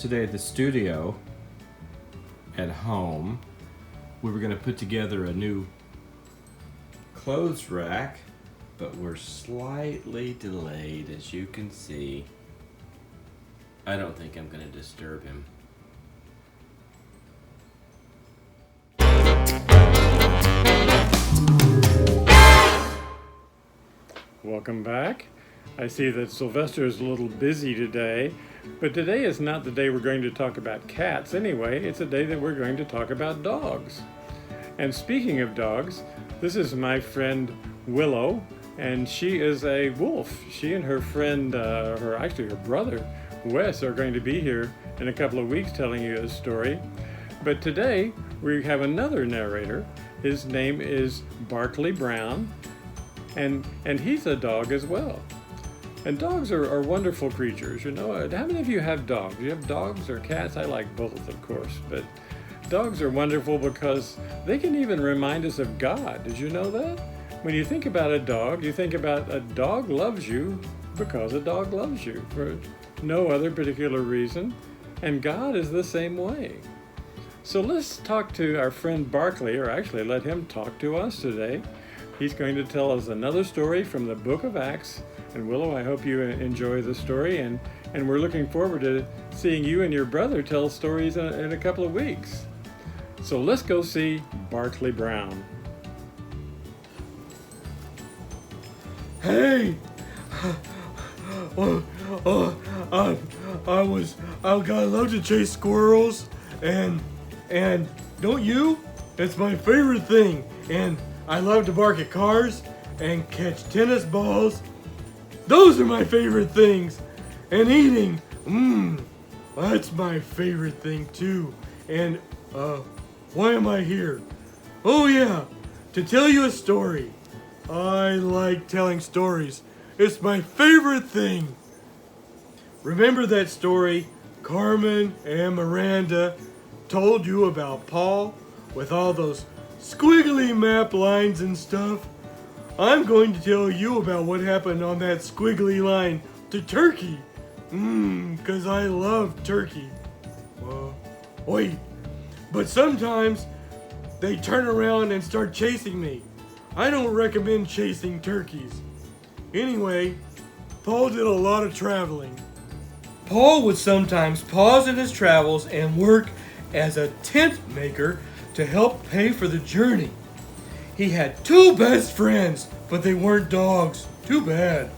today at the studio at home. We were going to put together a new clothes rack, but we're slightly delayed, as you can see. I don't think I'm going to disturb him. Welcome back. I see that Sylvester is a little busy today, but today is not the day we're going to talk about cats anyway. It's a day that we're going to talk about dogs. And speaking of dogs, this is my friend Willow, and she is a wolf. She and her friend, her brother, Wes, are going to be here in a couple of weeks telling you a story. But today we have another narrator. His name is Barkley Brown, and he's a dog as well. And dogs are wonderful creatures, you know. How many of you have dogs? Do you have dogs or cats? I like both, of course, but dogs are wonderful because they can even remind us of God. Did you know that? When you think about a dog, you think about a dog loves you because a dog loves you for no other particular reason. And God is the same way. So let's talk to our friend Barkley, or actually let him talk to us today. He's going to tell us another story from the book of Acts. And Willow, I hope you enjoy the story, and we're looking forward to seeing you and your brother tell stories in a couple of weeks. So let's go see Barkley Brown. Hey! I love to chase squirrels, and don't you? It's my favorite thing. And I love to bark at cars and catch tennis balls. Those are my favorite things. And eating, that's my favorite thing too. And why am I here? Oh yeah, to tell you a story. I like telling stories. It's my favorite thing. Remember that story Carmen and Miranda told you about Paul with all those squiggly map lines and stuff? I'm going to tell you about what happened on that squiggly line to Turkey. 'Cause I love turkey. Wait, but sometimes they turn around and start chasing me. I don't recommend chasing turkeys. Anyway, Paul did a lot of traveling. Paul would sometimes pause in his travels and work as a tent maker to help pay for the journey. He had two best friends, but they weren't dogs. Too bad.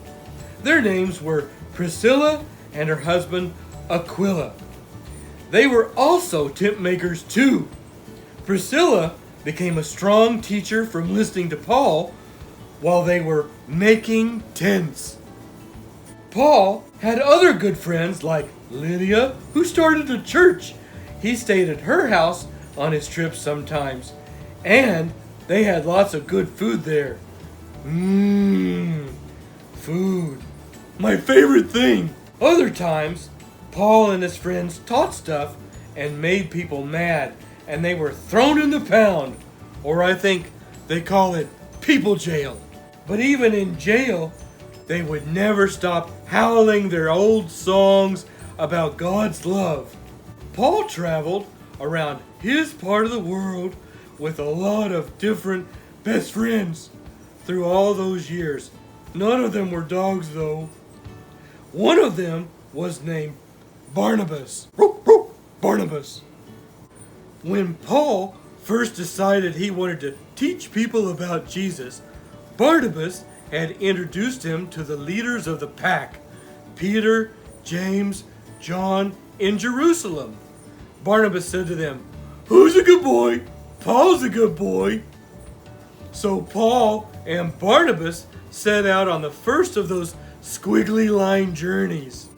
Their names were Priscilla and her husband Aquila. They were also tent makers too. Priscilla became a strong teacher from listening to Paul while they were making tents. Paul had other good friends like Lydia, who started a church. He stayed at her house on his trips sometimes, and they had lots of good food there. Food. My favorite thing. Other times, Paul and his friends taught stuff and made people mad, and they were thrown in the pound, or I think they call it people jail. But even in jail, they would never stop howling their old songs about God's love. Paul traveled around his part of the world with a lot of different best friends through all those years. None of them were dogs though. One of them was named Barnabas. Barnabas. When Paul first decided he wanted to teach people about Jesus, Barnabas had introduced him to the leaders of the pack, Peter, James, John, in Jerusalem. Barnabas said to them, "Who's a good boy? Paul's a good boy." So Paul and Barnabas set out on the first of those squiggly line journeys.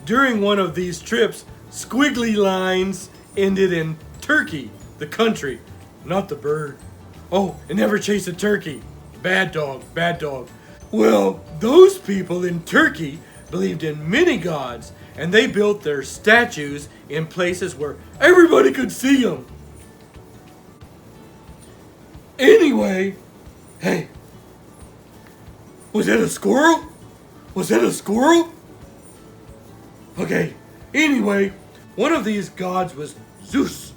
During one of these trips, squiggly lines ended in Turkey, the country, not the bird. Oh, and never chase a turkey. Bad dog, bad dog. Well, those people in Turkey believed in many gods, and they built their statues in places where everybody could see them. Anyway, hey, was that a squirrel? Was that a squirrel? Okay, anyway, One of these gods was Zeus,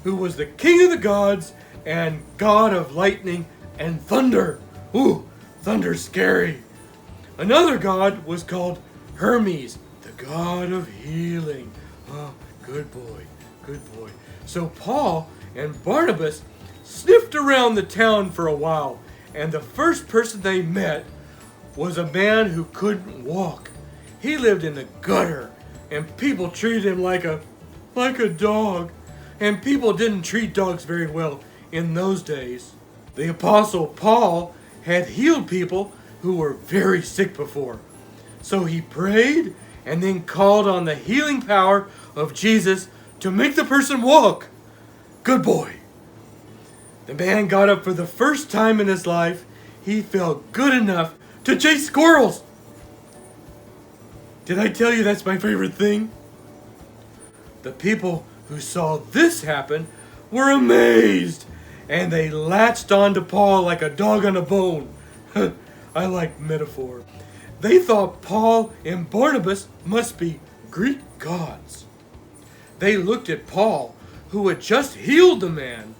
who was the king of the gods and god of lightning and thunder. Ooh, thunder's scary. Another god was called Hermes, the god of healing. Oh, good boy, good boy. So Paul and Barnabas sniffed around the town for a while, and the first person they met was a man who couldn't walk. He lived in the gutter, and people treated him like a dog. And people didn't treat dogs very well in those days. The Apostle Paul had healed people who were very sick before. So he prayed and then called on the healing power of Jesus to make the person walk. Good boy. The man got up for the first time in his life. He felt good enough to chase squirrels. Did I tell you that's my favorite thing? The people who saw this happen were amazed, and they latched onto Paul like a dog on a bone. I like metaphor. They thought Paul and Barnabas must be Greek gods. They looked at Paul, who had just healed the man,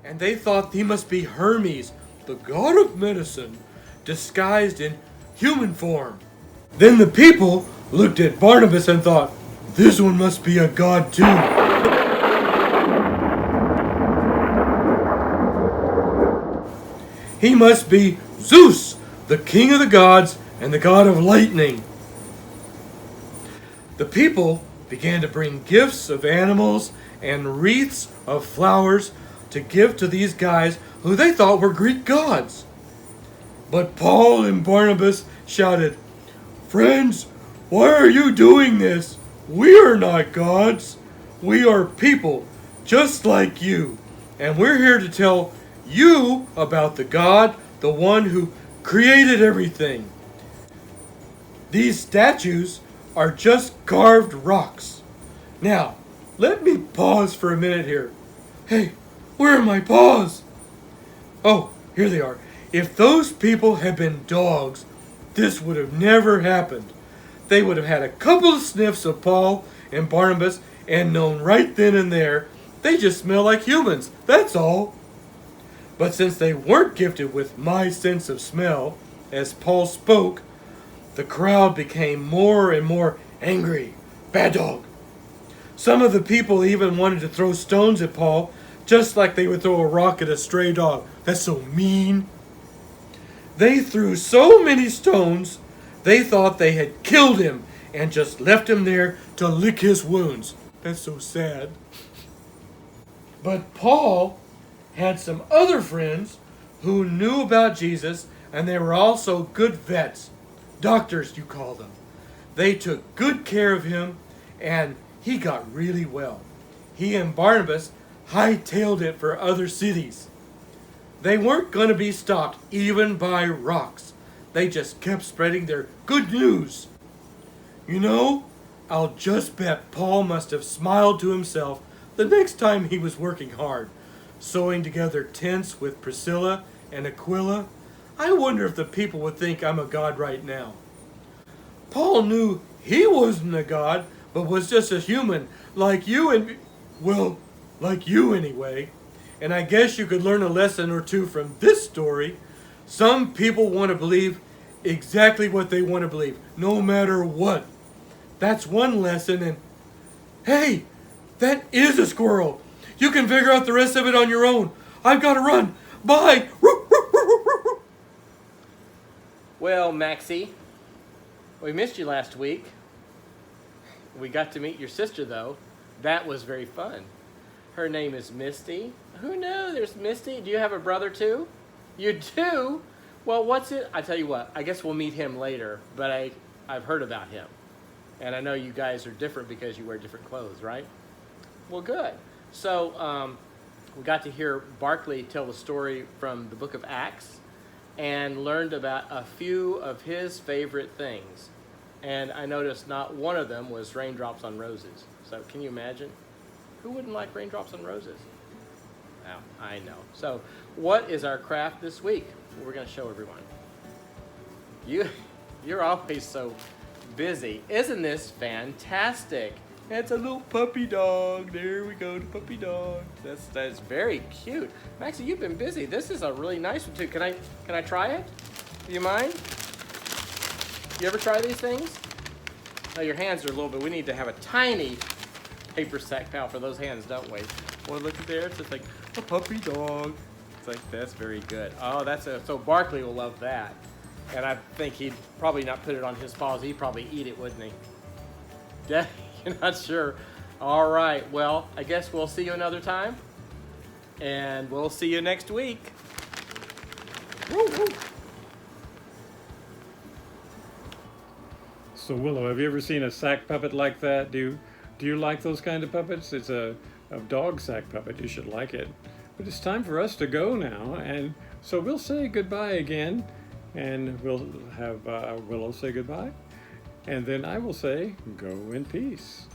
and they thought he must be Hermes, the god of medicine, disguised in human form. Then the people looked at Barnabas and thought, this one must be a god too. He must be Zeus, the king of the gods and the god of lightning. The people began to bring gifts of animals and wreaths of flowers to give to these guys who they thought were Greek gods. But Paul and Barnabas shouted, friends, why are you doing this? We are not gods. We are people just like you. And we're here to tell you about the God, the one who created everything. These statues are just carved rocks. Now, let me pause for a minute here. Hey, where are my paws? Oh, here they are. If those people had been dogs, this would have never happened. They would have had a couple of sniffs of Paul and Barnabas and known right then and there they just smell like humans, that's all. But since they weren't gifted with my sense of smell, as Paul spoke, the crowd became more and more angry. Bad dog. Some of the people even wanted to throw stones at Paul, just like they would throw a rock at a stray dog. That's so mean. They threw so many stones, they thought they had killed him and just left him there to lick his wounds. That's so sad. But Paul had some other friends who knew about Jesus, and they were also good vets. Doctors, you call them. They took good care of him, and he got really well. He and Barnabas hightailed it for other cities. They weren't going to be stopped even by rocks. They just kept spreading their good news. You know, I'll just bet Paul must have smiled to himself the next time he was working hard, sewing together tents with Priscilla and Aquila. I wonder if the people would think I'm a god right now. Paul knew he wasn't a god, but was just a human, like you and, well, like you anyway. And I guess you could learn a lesson or two from this story. Some people want to believe exactly what they want to believe, no matter what. That's one lesson, and hey, that is a squirrel. You can figure out the rest of it on your own. I've got to run. Bye. Well, Maxie, we missed you last week. We got to meet your sister, though. That was very fun. Her name is Misty. Who knew there's Misty? Do you have a brother, too? You do? Well, what's it? I tell you what, I guess we'll meet him later, but I've heard about him. And I know you guys are different because you wear different clothes, right? Well, good. So we got to hear Barkley tell the story from the book of Acts and learned about a few of his favorite things. And I noticed not one of them was raindrops on roses. So can you imagine? Who wouldn't like raindrops on roses? Now, I know. So what is our craft this week? We're going to show everyone. You're always so busy. Isn't this fantastic? It's a little puppy dog. There we go, the puppy dog. That's very cute. Maxie, you've been busy. This is a really nice one too. Can I try it? Do you mind? You ever try these things? Oh, your hands are a little bit. We need to have a tiny paper sack pal for those hands, don't we? Well, look at there. It's just like a puppy dog. It's like, that's very good. Oh, so Barkley will love that. And I think he'd probably not put it on his paws. He'd probably eat it, wouldn't he? Yeah, you're not sure. All right, well, I guess we'll see you another time. And we'll see you next week. Woo, woo. So Willow, have you ever seen a sack puppet like that? Do you like those kind of puppets? It's a dog sack puppet. You should like it. But it's time for us to go now, and so we'll say goodbye again, and we'll have Willow say goodbye, and then I will say go in peace.